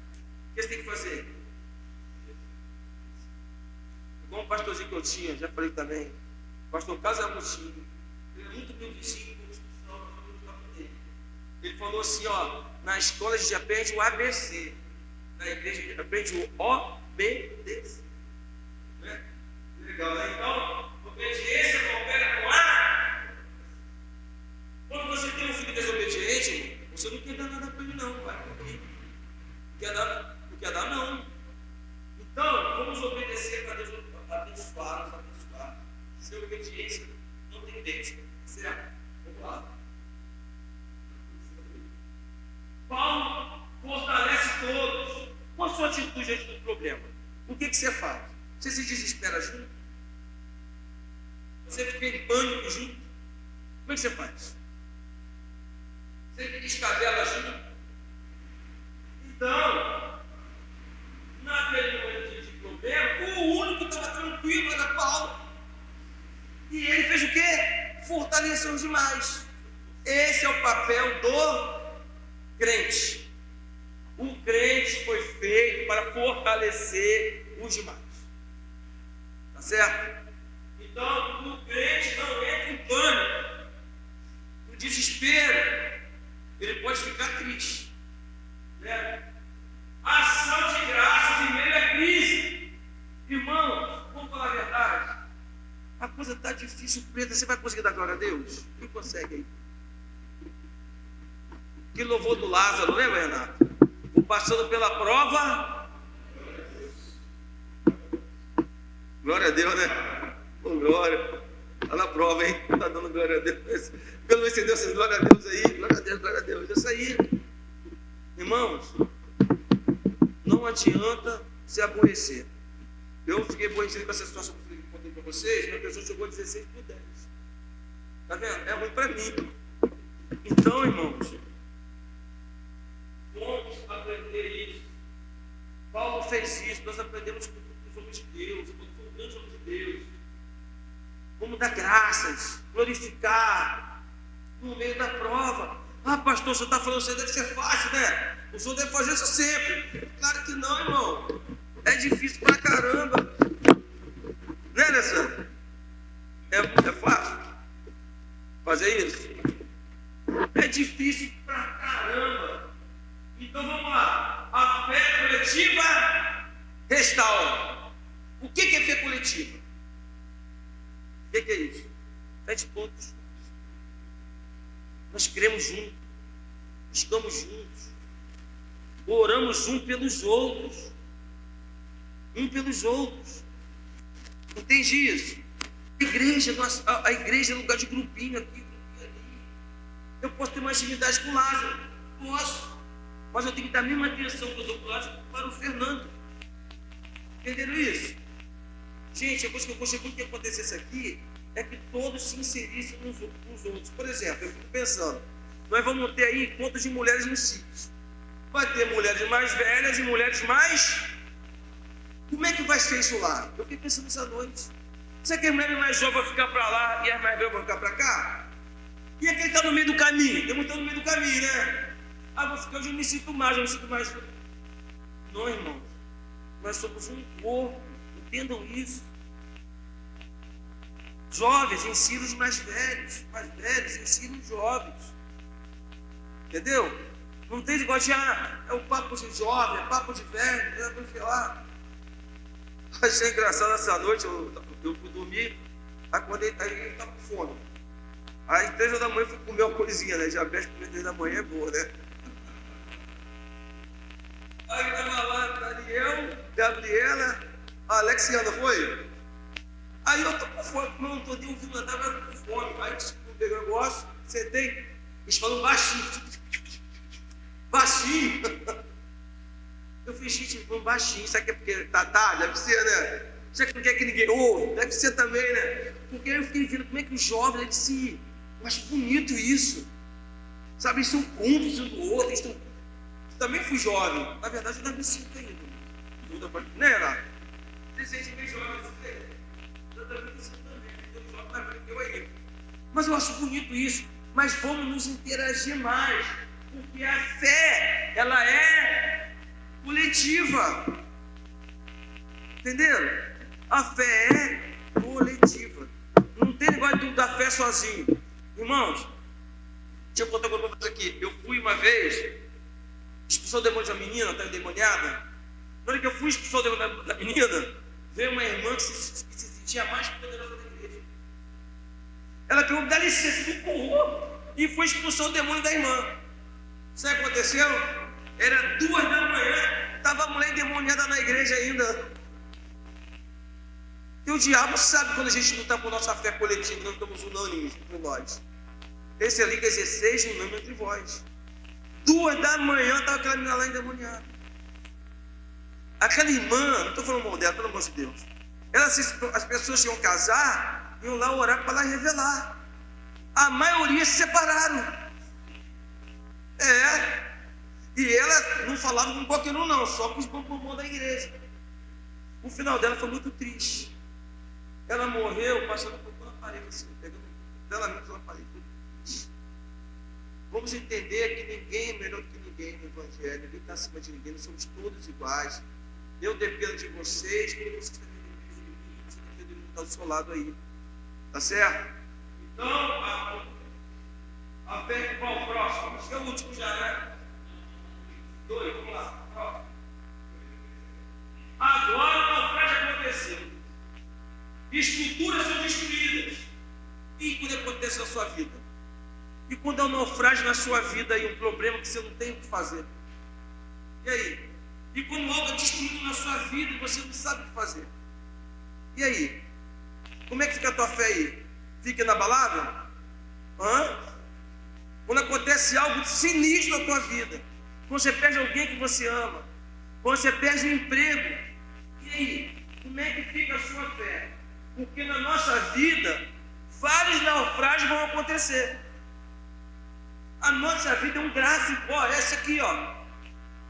O que você tem que fazer? Igual um pastorzinho que eu tinha, já falei também, o pastor Casamutinho, ele é muito humildezinho em construção, ele falou assim, ó, na escola a gente aprende o ABC, na igreja a gente aprende o OBDC. Né? Legal, né? Então, obediência coopera com a. Quando você tem um filho desobediente, você não quer dar nada para ele, não. Vai cumprir. Não quer dar, não. atitude diante do problema? O que você faz? Você se desespera junto? Você fica em pânico junto? Como é que você faz? Você descabela junto? Então, naquele momento de problema, o único que estava tranquilo era Paulo. E ele fez o quê? Fortaleceu os demais. Esse é o papel do crente. O crente foi feito para fortalecer os demais. Tá certo? Então, o crente não entra em pânico, no desespero. Ele pode ficar triste, né? Ação de graça em meio à crise. Irmãos, vamos falar a verdade. A coisa está difícil, preta. Você vai conseguir dar glória a Deus? Quem consegue aí? Que louvor do Lázaro, lembra, Renato? O passando pela prova. Glória a Deus, né? Oh, glória. Está na prova, hein? Está dando glória a Deus. Pelo menos você deu essa glória a Deus aí. Glória a Deus, glória a Deus. Isso aí. Irmãos, não adianta se aborrecer. Eu fiquei aborrecido com essa situação que eu contei para vocês. Minha pessoa jogou 16 por 10. Está vendo? É ruim para mim. Então, irmãos, vamos aprender isso. Paulo fez isso. Nós aprendemos com os homens de Deus. Com os grandes homens de Deus. Vamos dar graças, glorificar no meio da prova. Ah, pastor, o senhor está falando, isso deve ser fácil, né? O senhor deve fazer isso sempre. Claro que não, irmão. É difícil pra caramba. Né, Alessandro? É fácil fazer isso? É difícil pra caramba. Então vamos lá. A fé coletiva restaura. O que é fé coletiva? O que é isso? Fé de todos. Nós cremos juntos, estamos juntos, oramos um pelos outros. Entende isso? A igreja é lugar de grupinho aqui, grupinho ali. Eu posso ter mais intimidade com o Lázaro, posso, mas eu tenho que dar a mesma atenção que eu dou para o Lázaro para o Fernando. Entenderam isso? Gente, a coisa que eu gostaria muito que acontecesse aqui é que todos se inserissem uns outros. Por exemplo, eu fico pensando, nós vamos ter aí encontros de mulheres nos sítios. Vai ter mulheres mais velhas e mulheres mais... Como é que vai ser isso lá? Eu fiquei pensando essa noite. Será que as mulheres mais jovens vão ficar para lá e as mais velhas vão ficar para cá? E aquele está no meio do caminho? Tem muito no meio do caminho, né? Ah, vou ficar, eu me sinto mais. Não, irmãos. Nós somos um corpo. Entendam isso. Jovens ensinam os mais velhos ensinam os jovens. Entendeu? Não tem negócio de, é o papo de jovem, é papo de velho, sei lá. Achei engraçado essa noite, eu fui dormir, acordei, aí eu estava com fome. Aí 3 horas da manhã eu fui comer uma coisinha, né? Diabetes comer 3 da manhã é boa, né? Aí estava lá, Daniel, Gabriela, a Alexiana, foi? Aí eu tô com fome, não estou nem ouvindo nada, estava com fome. Aí eu peguei o negócio, sentei, eles falam baixinho. Eu fiz, gente, vamos baixinho, sabe que é porque tá, deve ser, né? Será que não quer que ninguém ouve? Deve ser também, né? Porque aí eu fiquei vendo como é que os jovens, eles se... Eu acho bonito isso. Sabe, eles são cúmplices um do outro, eles estão... Eu também fui jovem, na verdade eu ainda me sinto ainda. Né, Renato? Você sente bem jovem, você... Eu também me sinto também, eu jovem na vida que eu aí. Mas eu acho bonito isso. Mas vamos nos interagir mais, porque a fé, ela é coletiva. Entenderam? A fé é coletiva. Não tem negócio da fé sozinho. Irmãos, deixa eu contar uma coisa para vocês aqui. Eu fui uma vez expulsar o demônio de uma menina, está endemoniada. Na hora que eu fui expulsar o demônio da menina, veio uma irmã que se sentia mais poderosa da igreja. Ela pegou, dá licença, me empurrou e foi expulsar o demônio da irmã. Sabe o que aconteceu? Era 2 da manhã, estava a mulher endemoniada na igreja ainda. E o diabo sabe quando a gente não está com nossa fé coletiva, não estamos unânimes entre nós. Esse ali quer dizer, seja unânime entre vós. 2 da manhã estava aquela menina lá endemoniada. Aquela irmã, não estou falando mal dela, pelo amor de Deus. As pessoas iam casar, iam lá orar para lá revelar. A maioria se separaram. E ela não falava com qualquer um, não, só com os bombons da igreja. O final dela foi muito triste. Ela morreu passando por toda a parede, assim, pegando dela mesma na parede. Vamos entender que ninguém é melhor que ninguém no Evangelho, ninguém está acima de ninguém, nós somos todos iguais. Eu dependo de vocês, como vocês também dependem de mim, você depende de mim, está do seu lado aí. Tá certo? Então, a fé que vai ao próximo. Acho que é o último já, né? 2, vamos lá. Próximo. Agora o naufrágio aconteceu. Estruturas são destruídas. E quando acontece na sua vida? E quando há um naufrágio na sua vida e um problema que você não tem o que fazer? E aí? E quando algo é destruído na sua vida e você não sabe o que fazer? E aí? Como é que fica a tua fé aí? Fica inabalável? Quando acontece algo sinistro na tua vida, quando você perde alguém que você ama, quando você perde um emprego, e aí? Como é que fica a sua fé? Porque na nossa vida, vários naufrágios vão acontecer. A nossa vida é um gráfico, essa aqui,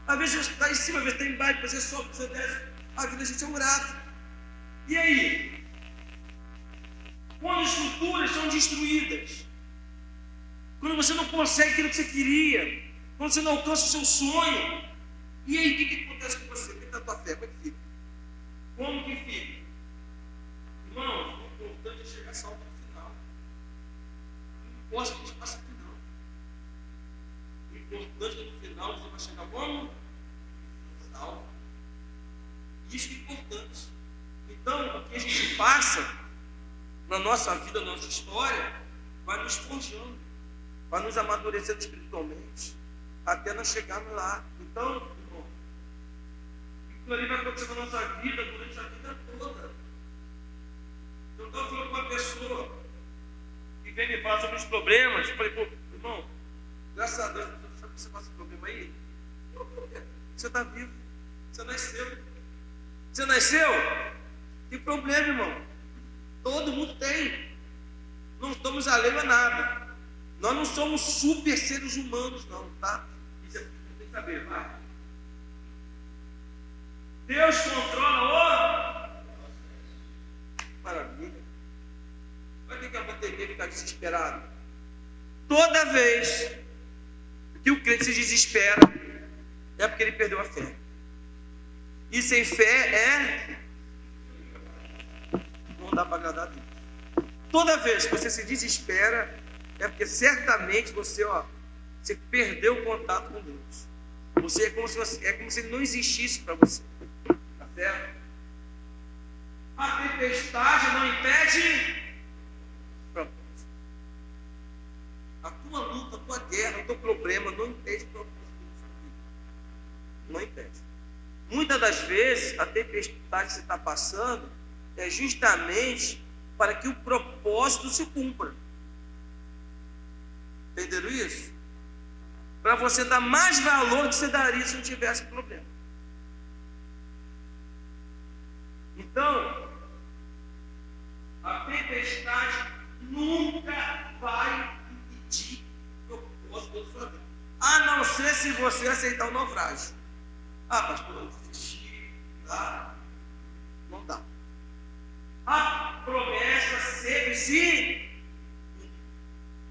Às vezes você está em cima, às vezes está embaixo, você sobe, você desce. A vida a gente é um gráfico. E aí? Quando as estruturas são destruídas, quando você não consegue aquilo que você queria, quando você não alcança o seu sonho, e aí o que acontece com você? O que está a tua fé? Como é que fica? Como que fica? Irmãos, o importante é chegar salvo no final. Não importa o que a gente passa aqui, não. O importante é no final você vai chegar como? No final. Isso é importante. Então, o que a gente passa na nossa vida, na nossa história, vai nos forjando, vai nos amadurecendo espiritualmente, até nós chegarmos lá. Então, irmão, aquilo ali vai acontecer na nossa vida durante a vida toda. Eu estava falando com uma pessoa que vem me falar sobre os problemas. Eu falei, irmão, graças a Deus, sabe que você passa esse problema aí? Você está vivo, você nasceu. Você nasceu? Que problema, irmão? Todo mundo tem. Não estamos alheios a nada. Nós não somos super seres humanos, não, tá? Isso tem que saber, vai. Deus controla o... Maravilha. Vai ter que a bateria ficar desesperado. Toda vez que o crente se desespera, é porque ele perdeu a fé. E sem fé não dá para agradar a Deus. Toda vez que você se desespera, é porque certamente você perdeu o contato com Deus. Você é como se ele não existisse para você. Tá certo? A tempestade não impede. Pronto. A tua luta, a tua guerra, o teu problema não impede o propósito de Deus. Não impede. Muitas das vezes, a tempestade que você está passando é justamente para que o propósito se cumpra. Entenderam isso? Para você dar mais valor do que você daria se não tivesse problema. Então, a tempestade nunca vai impedir o propósito da sua vida. A não ser se você aceitar o naufrágio. Pastor, eu desisti. Não dá. A promessa sempre se...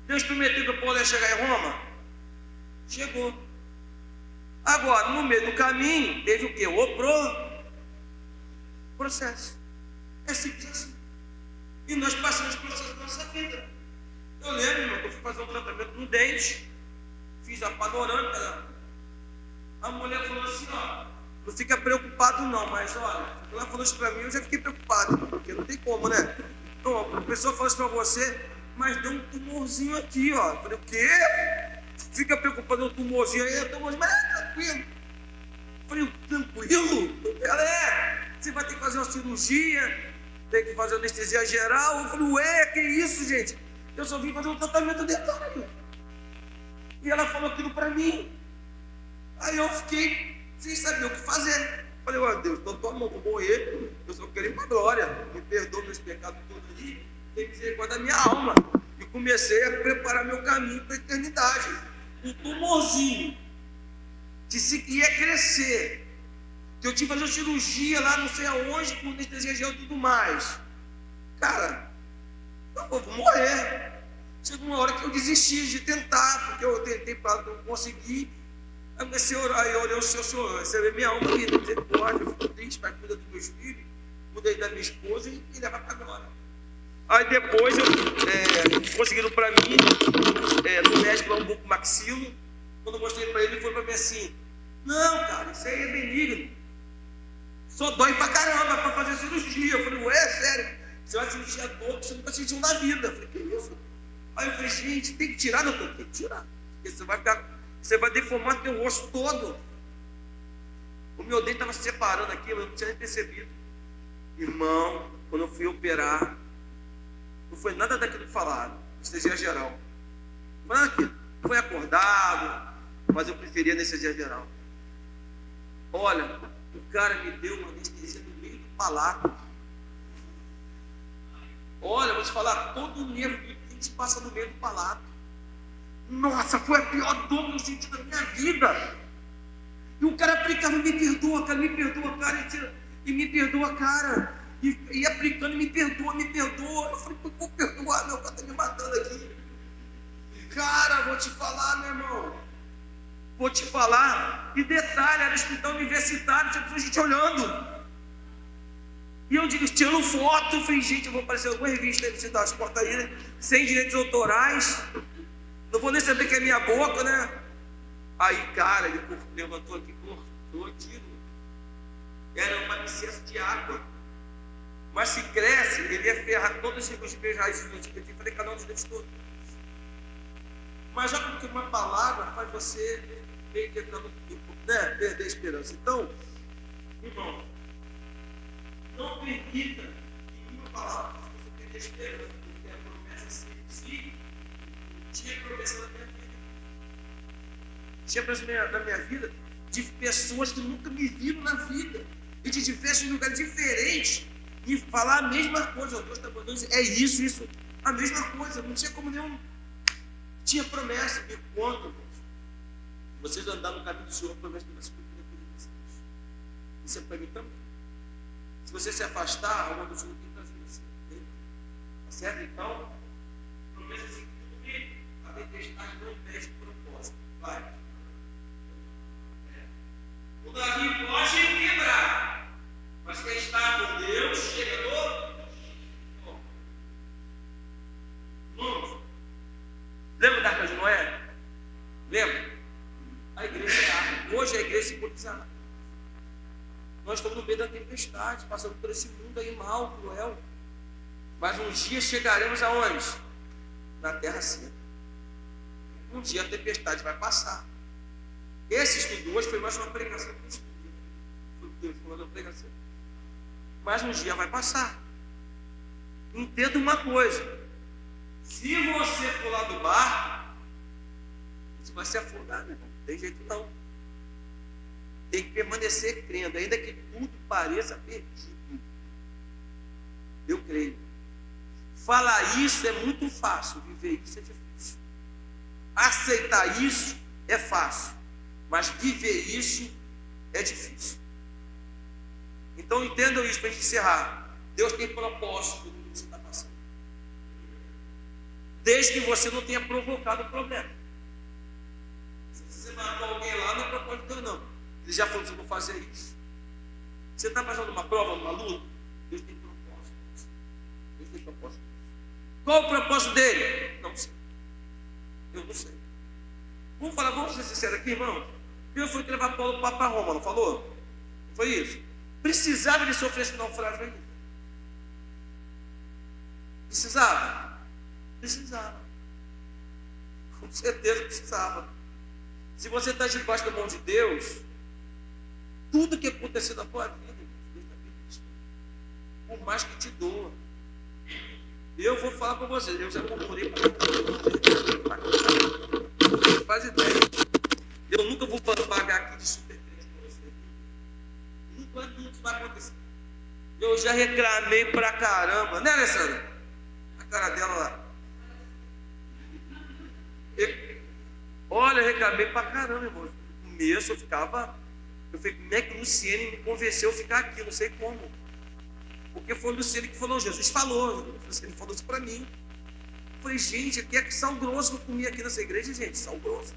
Deus prometeu que o povo ia chegar em Roma? Chegou. Agora, no meio do caminho, teve o quê? O processo. É simples assim. E nós passamos por processo da nossa vida. Eu lembro, irmão, que eu fui fazer um tratamento no dente, fiz a panorâmica. A mulher falou assim, não fica preocupado não, mas olha, ela falou isso para mim, eu já fiquei preocupado, porque não tem como, né? Então, a pessoa falou isso para você, mas deu um tumorzinho aqui, Eu falei, o quê? Fica preocupado, um tumorzinho aí, mas é tranquilo. Eu falei, tranquilo? Ela você vai ter que fazer uma cirurgia, tem que fazer anestesia geral. Eu falei, que isso, gente? Eu só vim fazer um tratamento dentário. E ela falou aquilo para mim. Aí eu fiquei sem saber o que fazer. Falei, ó Deus, estou tua mão, vou morrer, eu só quero ir para a glória, me perdoa meus pecados todos aí, tem misericórdia da minha alma. E comecei a preparar meu caminho para a eternidade. Um tumorzinho que se ia crescer, que eu tive que fazer uma cirurgia lá não sei aonde, com anestesia geral e tudo mais. Cara, eu vou morrer. Chegou uma hora que eu desisti de tentar, porque eu tentei para não conseguir. Aí comecei a orar, aí eu orei ao Senhor, recebe minha alma aqui, misericórdia, eu fico triste, pai, cuida dos meus filhos, mudei da minha esposa e me leva para agora. Aí depois conseguiram para mim, no médico lá um pouco maxilo. Quando eu mostrei para ele, ele falou para mim assim: não, cara, isso aí é benigno, só dói pra caramba para fazer cirurgia. Eu falei, ué, sério, você vai sentir a dor que você nunca sentiu na vida. Eu falei, que isso? Aí eu falei, gente, tem que tirar, doutor, tem que tirar, porque você vai deformar teu rosto todo. O meu dente estava se separando aqui, eu não tinha nem percebido. Irmão, quando eu fui operar, não foi nada daquilo que falaram, anestesia geral. Foi nada daquilo. Foi acordado, mas eu preferia anestesia geral. Olha, o cara me deu uma anestesia no meio do palato. Olha, vou te falar, todo o nervo do dente passa no meio do palato. Nossa, foi a pior dor que eu senti na minha vida. E o cara aplicava, me perdoa, cara, e me perdoa, cara. E aplicando, me perdoa. Eu falei, vou perdoar, meu cara tá me matando aqui. Cara, vou te falar, meu irmão. Vou te falar. E detalhe, era hospital universitário, tinha gente olhando. E eu digo, tirando foto, eu falei, gente, eu vou aparecer em alguma revista aí, das portas aí, né? Sem direitos autorais. Não vou nem saber que é minha boca, né? Aí, cara, ele levantou aqui, cortou, tirou. Era uma abscesso de água. Mas se cresce, ele ia ferrar todos os meus raízes do tipo. Eu falei, cada um dos dedos todos. Mas já porque uma palavra faz você meio tentando, né, perder a esperança. Então, irmão, não permita que uma palavra faça você perder a esperança, porque a promessa se tinha promessa na minha vida. Tinha promessa na minha vida de pessoas que nunca me viram na vida e de diversos lugares diferentes e falar a mesma coisa. Deus está mandando, é isso, a mesma coisa. Não tinha como nenhum. Tinha promessa. E quando vocês andarem no caminho do Senhor, a promessa vai se cumprir na vida de vocês. Isso é para mim também. Se você se afastar, a mão do Senhor tem que trazer você. Tá certo? Então, promessa se cumprir. A tempestade não impede o propósito. Vai. O Davi pode quebrar, mas quem está com Deus chega no. Irmãos, lembra da Arca de Noé? Lembra? A igreja é arca. Hoje a igreja simboliza a arca. Nós estamos no meio da tempestade, passando por esse mundo aí mal, cruel. Mas um dia chegaremos aonde? Na terra seca. Um dia a tempestade vai passar. Esse estudo hoje foi mais uma pregação que eu estudei. Foi Deus falando uma pregação. Mas um dia vai passar. Entenda uma coisa. Se você pular do barco, você vai se afundar, meu irmão. Não tem jeito não. Tem que permanecer crendo, ainda que tudo pareça perdido. Eu creio. Falar isso é muito fácil, viver isso é difícil. Aceitar isso é fácil, mas viver isso é difícil. Então entendam isso para a gente encerrar. Deus tem propósito no que você está passando. Desde que você não tenha provocado o problema. Se você matou alguém lá, não é propósito de Deus, não. Ele já falou que você não fazer isso. Você está passando uma prova, uma luta? Deus tem propósito. Deus tem propósito. Qual o propósito dele? Não sei. Eu não sei. Vamos ser sinceros aqui, irmão. Deus foi levar Paulo para Roma, não falou? Não foi isso? Precisava de sofrer esse naufrágio aí? Precisava? Precisava. Com certeza precisava. Se você está debaixo da mão de Deus, tudo que acontecer na tua vida, Deus está permitindo. Por mais que te doa. Eu vou falar para vocês, eu já concordei para você. Faz ideia. Eu nunca vou pagar aqui de super crente para você. Nunca. quando isso vai acontecer. Eu já reclamei pra caramba, né, Alessandra? A cara dela lá. Olha, eu reclamei pra caramba, irmão. No começo eu falei, como é que o Luciene me convenceu a ficar aqui? Não sei como. Porque foi o Luciene que falou, Jesus falou. O Luciene falou isso pra mim. Eu falei, gente, aqui é sal grosso que eu comi aqui nessa igreja, gente. Sal grosso.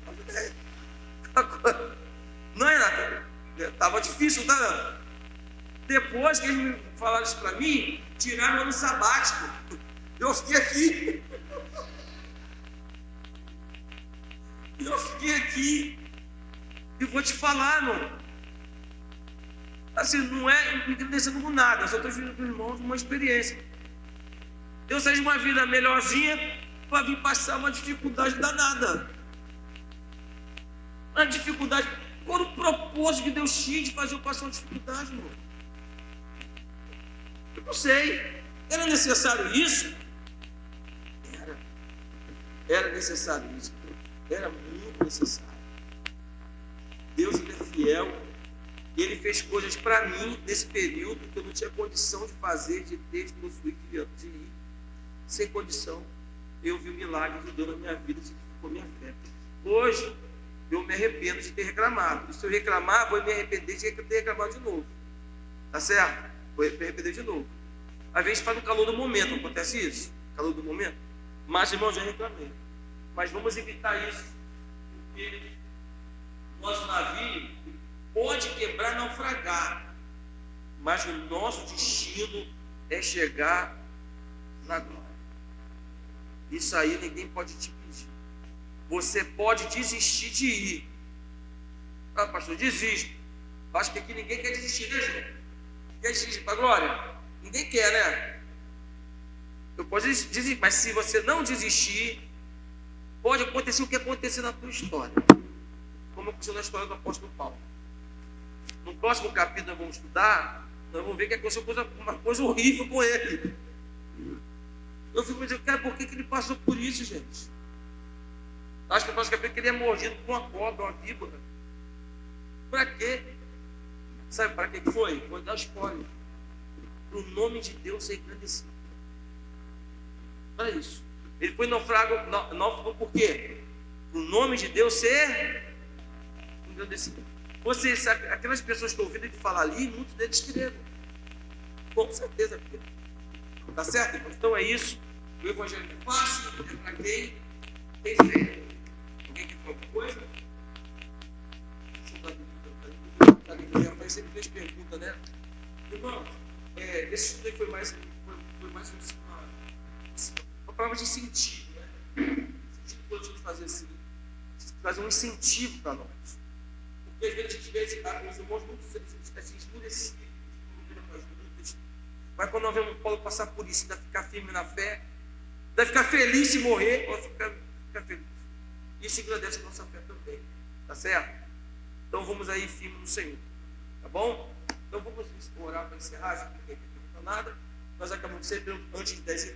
Não é nada. Tava difícil, não tá? Depois que eles me falaram isso pra mim, tiraram o ano sabático. Eu fiquei aqui. E vou te falar, irmão. Assim, não é me engrandecendo com nada. Eu só estou vivendo com os irmãos uma experiência. Eu saí de uma vida melhorzinha para vir passar uma dificuldade danada. Uma dificuldade. Qual o propósito que Deus tinha de fazer eu passar uma dificuldade, irmão? Eu não sei. Era necessário isso? Era necessário isso. Era muito necessário. Deus, ele é fiel. Ele fez coisas para mim nesse período que eu não tinha condição de fazer, de ter, de possuir, de ir. Sem condição. Eu vi o milagre de Deus na minha vida, que ficou minha fé. Hoje, eu me arrependo de ter reclamado. E se eu reclamar, vou me arrepender de ter reclamado de novo. Tá certo? Vou me arrepender de novo. Às vezes faz no calor do momento, não acontece isso? Calor do momento. Mas, irmão, já reclamei. Mas vamos evitar isso. Porque nosso navio pode quebrar, naufragar. Mas o nosso destino é chegar na glória. Isso aí ninguém pode te pedir. Você pode desistir de ir. Ah, pastor, desisto. Acho que aqui ninguém quer desistir, né, João? Quer desistir para a glória? Ninguém quer, né? Eu posso desistir, mas se você não desistir, pode acontecer o que aconteceu na tua história. Como aconteceu na história do apóstolo Paulo. No próximo capítulo nós vamos estudar, nós vamos ver que aconteceu uma coisa horrível com ele. Eu fico me dizendo, cara, por que ele passou por isso, gente? Acho que no próximo capítulo ele é mordido por uma cobra, uma víbora. Para quê? Sabe para que foi? Foi dar spoiler. Para o nome de Deus ser engrandecido. Olha isso. Ele foi naufragou por quê? Para o nome de Deus ser engrandecido. Vocês, aquelas pessoas que ouviram ele falar ali, muitos deles creram. Com certeza creram. Tá certo? Então é isso. O evangelho é fácil, é para quem tem fé. Alguém quer falar alguma coisa? Rapaz, sempre fez pergunta, né? Irmão, esse estudo aí foi mais uma palavra de incentivo, né? Incentivo positivo de fazer assim. Fazer um incentivo para nós. Porque às vezes a gente vê os irmãos muito esmurecidos, mas quando nós vemos o Paulo passar por isso, ainda ficar firme na fé, ainda ficar feliz se morrer, ou ficar feliz. Isso engrandece a nossa fé também. Tá certo? Então vamos aí firme no Senhor. Tá bom? Então vamos orar para encerrar, já que não tem nada. Nós acabamos sempre antes de 10h30.